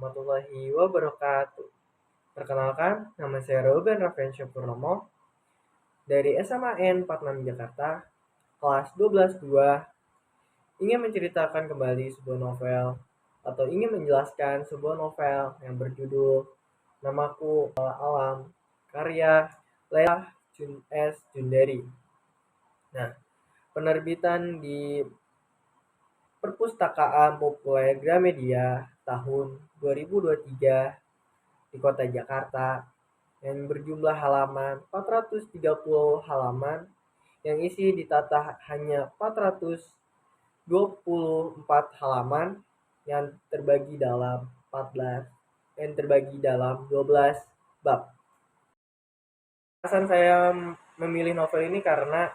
warahmatullahi wabarakatuh. Perkenalkan, nama saya Reuben Raffensyah Purnomo dari SMAN 46 Jakarta, kelas 12-2, ingin menceritakan kembali sebuah novel atau ingin menjelaskan sebuah novel yang berjudul Namaku Alam, karya Leila Jundari. Nah, penerbitan di Perpustakaan Populer Gramedia tahun 2023 di kota Jakarta yang berjumlah halaman 430 halaman yang isi ditata hanya 424 halaman yang terbagi dalam 12 bab. Alasan saya memilih novel ini karena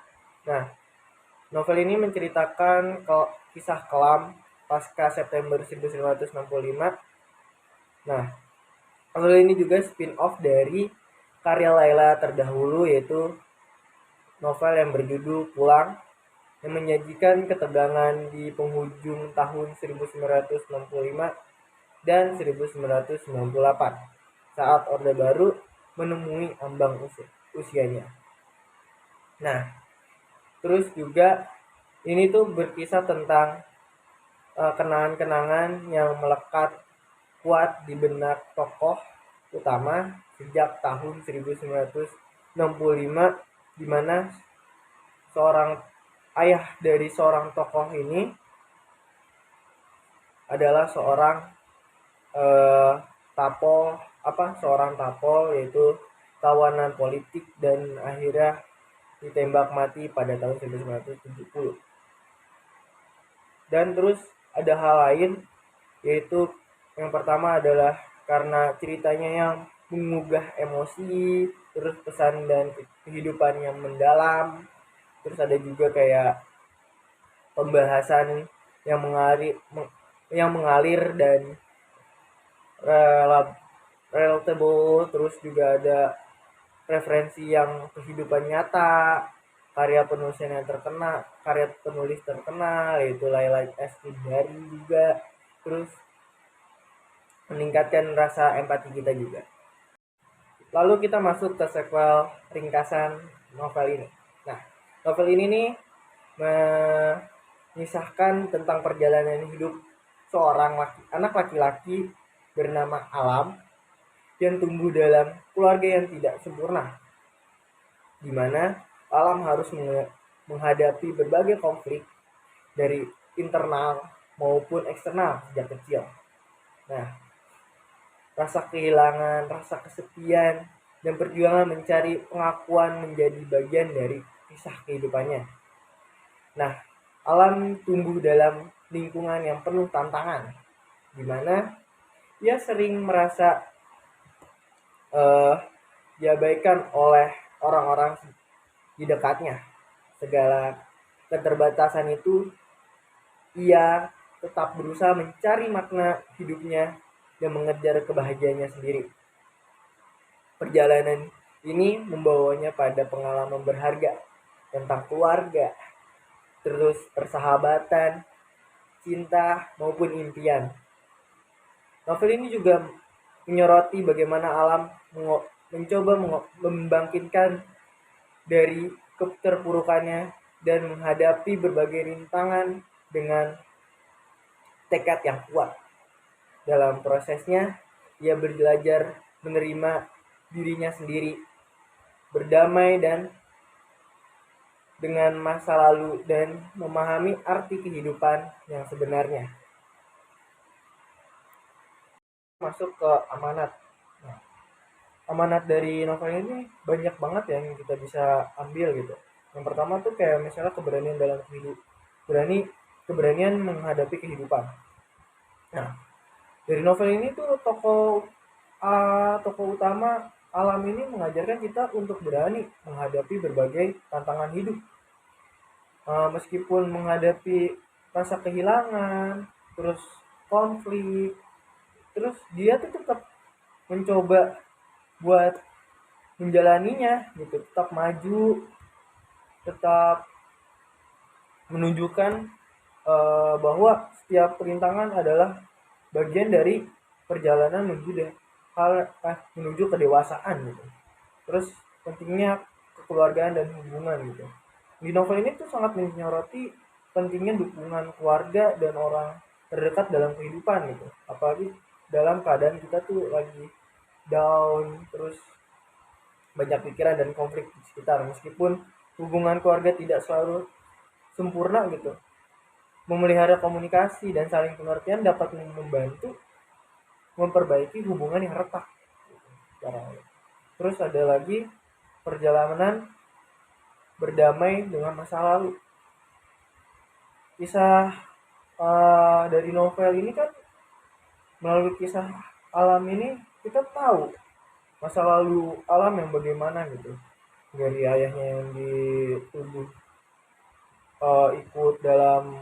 novel ini menceritakan kisah kelam pasca September 1965. Novel ini juga spin-off dari karya Leila terdahulu, yaitu novel yang berjudul Pulang, yang menyajikan ketegangan di penghujung tahun 1965 dan 1998 saat Orde Baru menemui ambang usianya. Terus juga ini tuh berkisah tentang kenangan-kenangan yang melekat kuat di benak tokoh utama sejak tahun 1965, di mana seorang ayah dari seorang tokoh ini adalah seorang seorang tapol, yaitu tawanan politik, dan akhirnya ditembak mati pada tahun 1970. Dan terus ada hal lain, yaitu yang pertama adalah karena ceritanya yang mengugah emosi, terus pesan dan kehidupan yang mendalam, terus ada juga kayak pembahasan yang mengalir dan relatable, terus juga ada referensi yang kehidupan nyata, karya penulis terkenal yaitu Leila Jundari juga, terus meningkatkan rasa empati kita juga. Lalu kita masuk ke sequel ringkasan novel ini. Novel ini nih mengisahkan tentang perjalanan hidup seorang anak laki-laki bernama Alam yang tumbuh dalam keluarga yang tidak sempurna, di mana Alam harus menghadapi berbagai konflik dari internal maupun eksternal sejak kecil. Rasa kehilangan, rasa kesepian, dan perjuangan mencari pengakuan menjadi bagian dari kisah kehidupannya. Alam tumbuh dalam lingkungan yang penuh tantangan, di mana ia sering merasa diabaikan oleh orang-orang di dekatnya. Segala keterbatasan itu, ia tetap berusaha mencari makna hidupnya dan mengejar kebahagiaannya sendiri. Perjalanan ini membawanya pada pengalaman berharga tentang keluarga, terus persahabatan, cinta, maupun impian. Novel ini juga menyoroti bagaimana Alam mencoba membangkitkan dari keterpurukannya dan menghadapi berbagai rintangan dengan tekad yang kuat. Dalam prosesnya, ia belajar menerima dirinya sendiri, berdamai dengan masa lalu, dan memahami arti kehidupan yang sebenarnya. Masuk ke amanat. Amanat dari novel ini banyak banget yang kita bisa ambil gitu. Yang pertama tuh kayak misalnya keberanian dalam keberanian menghadapi kehidupan. Dari novel ini tuh tokoh utama Alam ini mengajarkan kita untuk berani menghadapi berbagai tantangan hidup. Meskipun menghadapi rasa kehilangan, terus konflik, terus dia tuh tetap mencoba buat menjalaninya gitu, tetap maju, tetap menunjukkan bahwa setiap perintangan adalah bagian dari perjalanan menuju kedewasaan gitu. Terus pentingnya kekeluargaan dan hubungan gitu. Di novel ini tuh sangat menyoroti pentingnya dukungan keluarga dan orang terdekat dalam kehidupan gitu. Apalagi dalam keadaan kita tuh lagi down, terus banyak pikiran dan konflik di sekitar. Meskipun hubungan keluarga tidak selalu sempurna gitu, memelihara komunikasi dan saling pengertian dapat membantu memperbaiki hubungan yang retak. Terus ada lagi perjalanan berdamai dengan masa lalu. Kisah dari novel ini kan, melalui kisah alam ini kita tahu masa lalu alam yang bagaimana gitu, dari ayahnya yang dituduh ikut dalam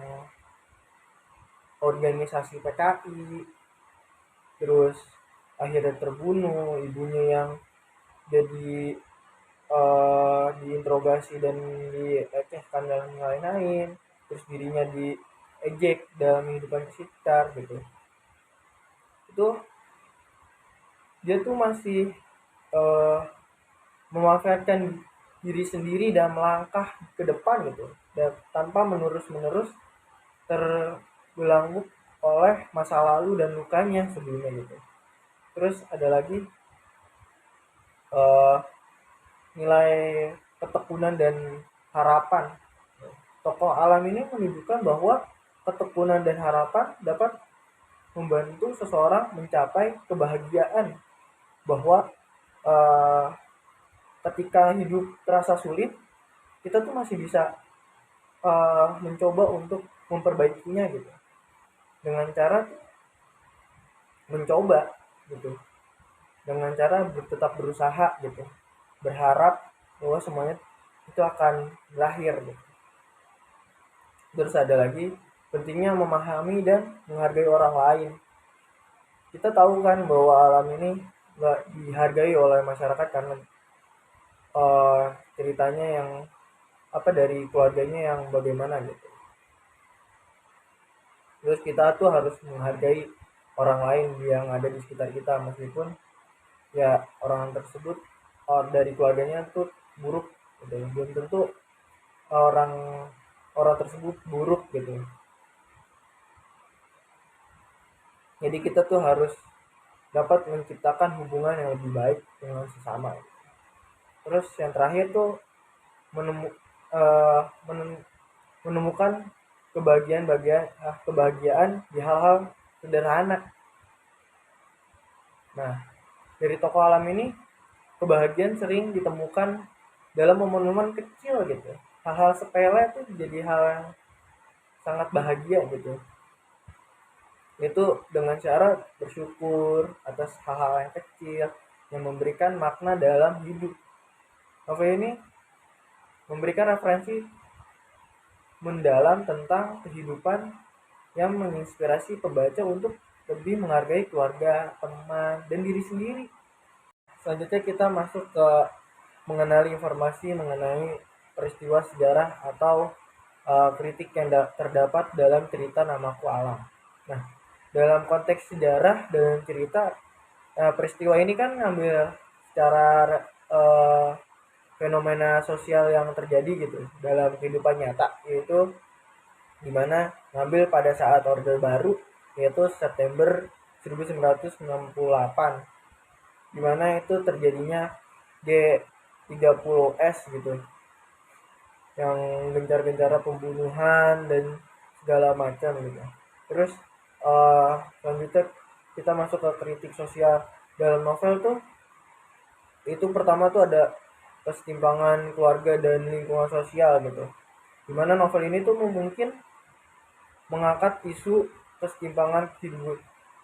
organisasi PKI, terus akhirnya terbunuh, ibunya yang jadi diinterogasi dan dilecehkan dalam hal lain, terus dirinya diejek dalam kehidupan sekitar gitu. Itu dia tuh masih memanfaatkan diri sendiri dan melangkah ke depan gitu, dan tanpa menerus terbelenggu oleh masa lalu dan lukanya sebelumnya gitu. Terus ada lagi nilai ketekunan dan harapan. Tokoh alam ini menunjukkan bahwa ketekunan dan harapan dapat membantu seseorang mencapai kebahagiaan, bahwa ketika hidup terasa sulit, kita tuh masih bisa mencoba untuk memperbaikinya gitu, dengan cara mencoba gitu, dengan cara tetap berusaha gitu, berharap bahwa semuanya itu akan berakhir gitu. Terus ada lagi pentingnya memahami dan menghargai orang lain. Kita tahu kan bahwa alam ini nggak dihargai oleh masyarakat karena ceritanya yang dari keluarganya yang bagaimana gitu. Terus kita tuh harus menghargai orang lain yang ada di sekitar kita, meskipun ya orang tersebut dari keluarganya tuh buruk gitu. Belum tentu orang tersebut buruk gitu. Jadi kita tuh harus dapat menciptakan hubungan yang lebih baik dengan sesama. Terus yang terakhir tuh menemukan kebahagiaan di hal-hal sederhana. Nah, dari tokoh alam ini, kebahagiaan sering ditemukan dalam momen-momen kecil gitu. Hal-hal sepele itu jadi hal yang sangat bahagia gitu. Itu dengan cara bersyukur atas hal-hal yang kecil yang memberikan makna dalam hidup. Novel ini memberikan referensi mendalam tentang kehidupan yang menginspirasi pembaca untuk lebih menghargai keluarga, teman, dan diri sendiri. Selanjutnya kita masuk ke mengenali informasi mengenai peristiwa sejarah atau kritik yang terdapat dalam cerita Namaku Alam. Nah, dalam konteks sejarah dan cerita, peristiwa ini kan ngambil secara fenomena sosial yang terjadi gitu dalam kehidupan nyata, yaitu dimana ngambil pada saat Orde Baru, yaitu September 1998, dimana itu terjadinya G30S gitu, yang gencar-gencar pembunuhan dan segala macam gitu. Terus selanjutnya kita masuk ke kritik sosial dalam novel tuh. Itu pertama tuh ada kesetimpangan keluarga dan lingkungan sosial gitu, dimana novel ini tuh mungkin mengangkat isu kesetimpangan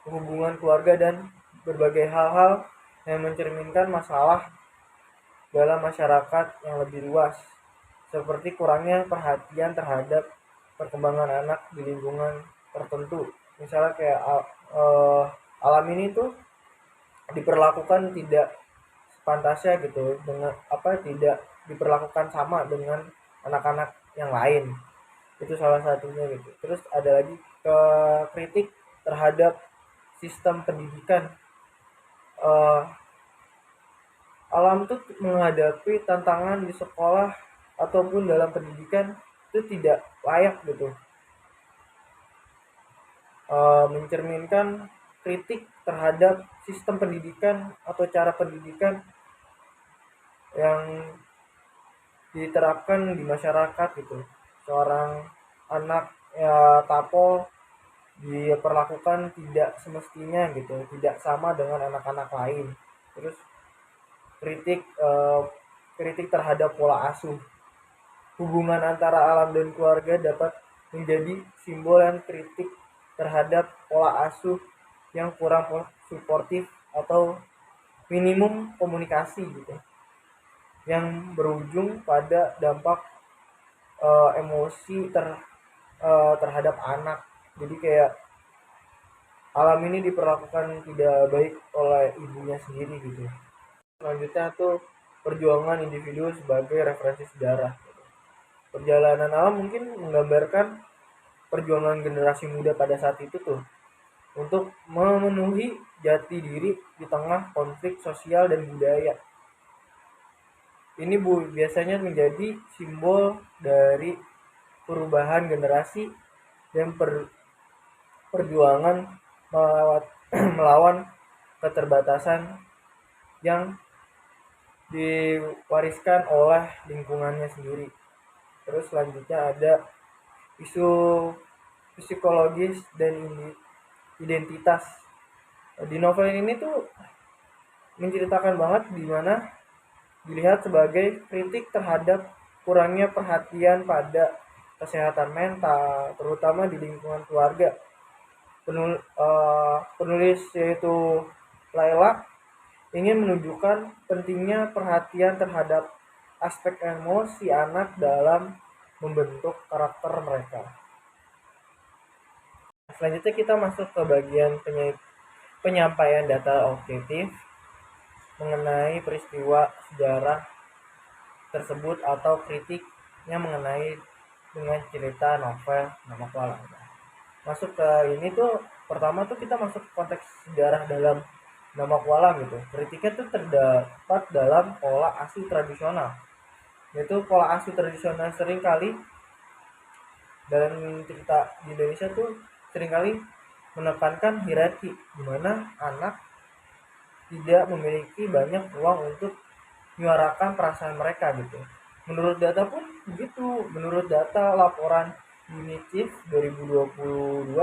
hubungan keluarga dan berbagai hal-hal yang mencerminkan masalah dalam masyarakat yang lebih luas, seperti kurangnya perhatian terhadap perkembangan anak di lingkungan tertentu. Misalnya kayak alam ini tuh diperlakukan tidak sepantasnya gitu, dengan tidak diperlakukan sama dengan anak-anak yang lain. Itu salah satunya gitu. Terus ada lagi kritik terhadap sistem pendidikan. Uh, Alam tuh menghadapi tantangan di sekolah ataupun dalam pendidikan itu tidak layak gitu. Mencerminkan kritik terhadap sistem pendidikan atau cara pendidikan yang diterapkan di masyarakat gitu. Seorang anak ya tapol diperlakukan tidak semestinya gitu, tidak sama dengan anak-anak lain. Terus kritik kritik terhadap pola asuh. Hubungan antara alam dan keluarga dapat menjadi simbol yang kritik terhadap pola asuh yang kurang suportif atau minimum komunikasi gitu, yang berujung pada dampak emosi terhadap anak. Jadi kayak alam ini diperlakukan tidak baik oleh ibunya sendiri gitu. Selanjutnya tuh perjuangan individu sebagai referensi sejarah. Perjalanan alam mungkin menggambarkan perjuangan generasi muda pada saat itu tuh untuk memenuhi jati diri di tengah konflik sosial dan budaya. Ini biasanya menjadi simbol dari perubahan generasi dan perjuangan melawan keterbatasan yang diwariskan oleh lingkungannya sendiri. Terus selanjutnya ada isu psikologis dan identitas. Di novel ini tuh menceritakan banget di mana dilihat sebagai kritik terhadap kurangnya perhatian pada kesehatan mental, terutama di lingkungan keluarga. Penulis yaitu Laila ingin menunjukkan pentingnya perhatian terhadap aspek emosi anak dalam membentuk karakter mereka. Selanjutnya kita masuk ke bagian penyampaian data objektif mengenai peristiwa sejarah tersebut atau kritiknya mengenai dengan cerita novel Nama Kuala. Masuk ke ini tuh pertama tuh kita masuk konteks sejarah dalam Nama Kuala gitu. Kritiknya tuh terdapat dalam pola asuh tradisional. Yaitu pola asuh tradisional seringkali dalam cerita di Indonesia tuh seringkali menekankan hierarki, di mana anak tidak memiliki banyak ruang untuk menyuarakan perasaan mereka gitu. Menurut data pun begitu. Menurut data laporan UNICEF 2022,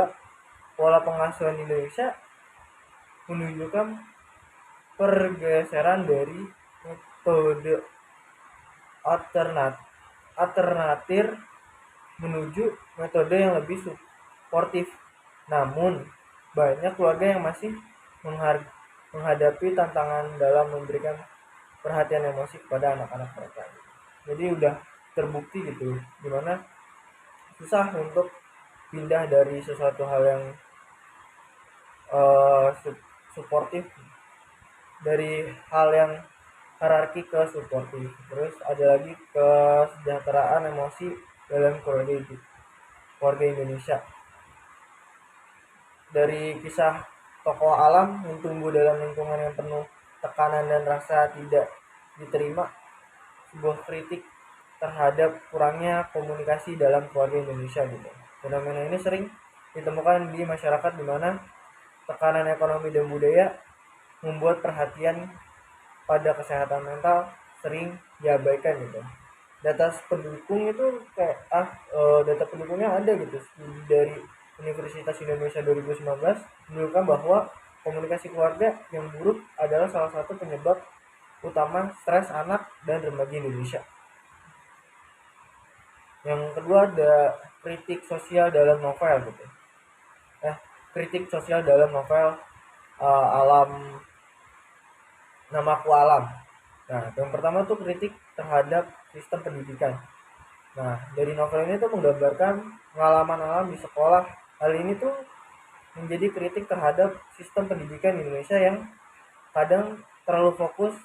pola pengasuhan di Indonesia menunjukkan pergeseran dari metode alternatif menuju metode yang lebih suportif. Namun banyak keluarga yang masih menghadapi tantangan dalam memberikan perhatian emosi kepada anak-anak mereka. Jadi udah terbukti gitu gimana susah untuk pindah dari sesuatu hal yang suportif, dari hal yang hierarki ke suportif. Terus ada lagi kesejahteraan emosi dalam keluarga Indonesia. Dari kisah tokoh alam yang tumbuh dalam lingkungan yang penuh tekanan dan rasa tidak diterima, sebuah kritik terhadap kurangnya komunikasi dalam keluarga Indonesia gitu. Fenomena ini sering ditemukan di masyarakat di mana tekanan ekonomi dan budaya membuat perhatian pada kesehatan mental sering diabaikan gitu. Data pendukung itu kayak data pendukungnya ada gitu. Studi dari Universitas Indonesia 2019 menunjukkan bahwa komunikasi keluarga yang buruk adalah salah satu penyebab utama stres anak dan remaja Indonesia. Yang kedua ada kritik sosial dalam novel gitu. Kritik sosial dalam novel Alam Namaku Alam. Nah, yang pertama tuh kritik terhadap sistem pendidikan. Nah, dari novel ini tuh menggambarkan pengalaman alam di sekolah. Hal ini tuh menjadi kritik terhadap sistem pendidikan di Indonesia yang kadang terlalu fokus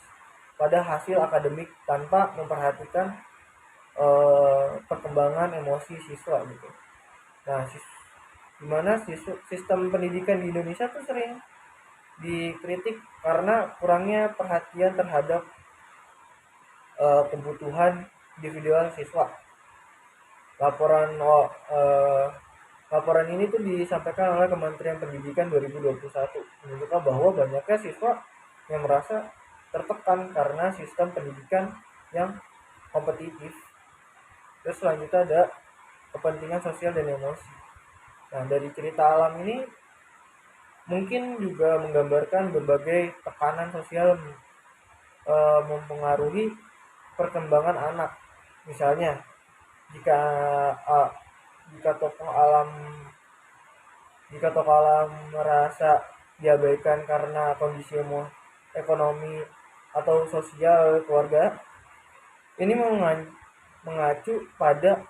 pada hasil akademik tanpa memperhatikan perkembangan emosi siswa gitu. Nah, dimana sistem pendidikan di Indonesia tuh sering dikritik karena kurangnya perhatian terhadap kebutuhan individual siswa. Laporan laporan ini tuh disampaikan oleh Kementerian Pendidikan 2021 menunjukkan bahwa banyaknya siswa yang merasa tertekan karena sistem pendidikan yang kompetitif. Terus selanjutnya ada kepentingan sosial dan emosi. Nah, dari cerita alam ini mungkin juga menggambarkan berbagai tekanan sosial mempengaruhi perkembangan anak. Misalnya, jika uh, jika tokoh alam jika tokoh alam merasa diabaikan karena kondisi ekonomi atau sosial keluarga, ini mengacu pada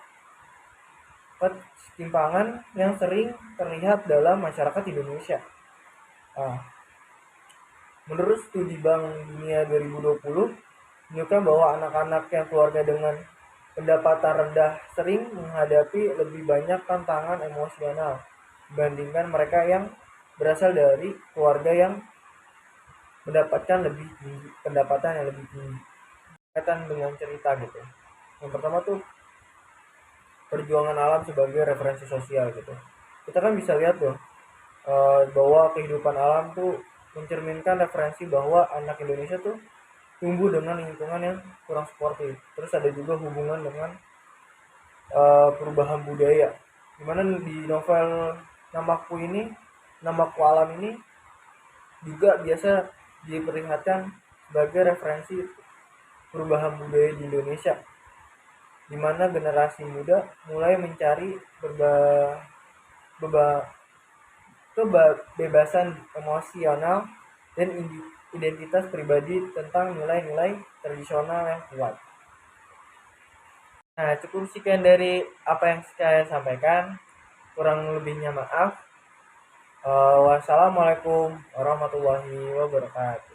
ketimpangan yang sering terlihat dalam masyarakat Indonesia. Nah, menurut studi Bank Dunia 2020 menunjukkan bahwa anak-anak yang keluarga dengan pendapatan rendah sering menghadapi lebih banyak tantangan emosional dibandingkan mereka yang berasal dari keluarga yang mendapatkan pendapatan yang lebih tinggi. Kaitan dengan cerita gitu. Yang pertama tuh perjuangan alam sebagai referensi sosial gitu. Kita kan bisa lihat tuh bahwa kehidupan alam tuh mencerminkan referensi bahwa anak Indonesia tuh tumbuh dengan lingkungan yang kurang sportif. Terus ada juga hubungan dengan perubahan budaya. Dimana di novel Namaku Alam ini juga biasa diperlihatkan sebagai referensi perubahan budaya di Indonesia, di mana generasi muda mulai mencari kebebasan emosional dan identitas pribadi tentang nilai-nilai tradisional yang kuat. Nah, cukup sekian dari apa yang saya sampaikan. Kurang lebihnya maaf. Wassalamualaikum warahmatullahi wabarakatuh.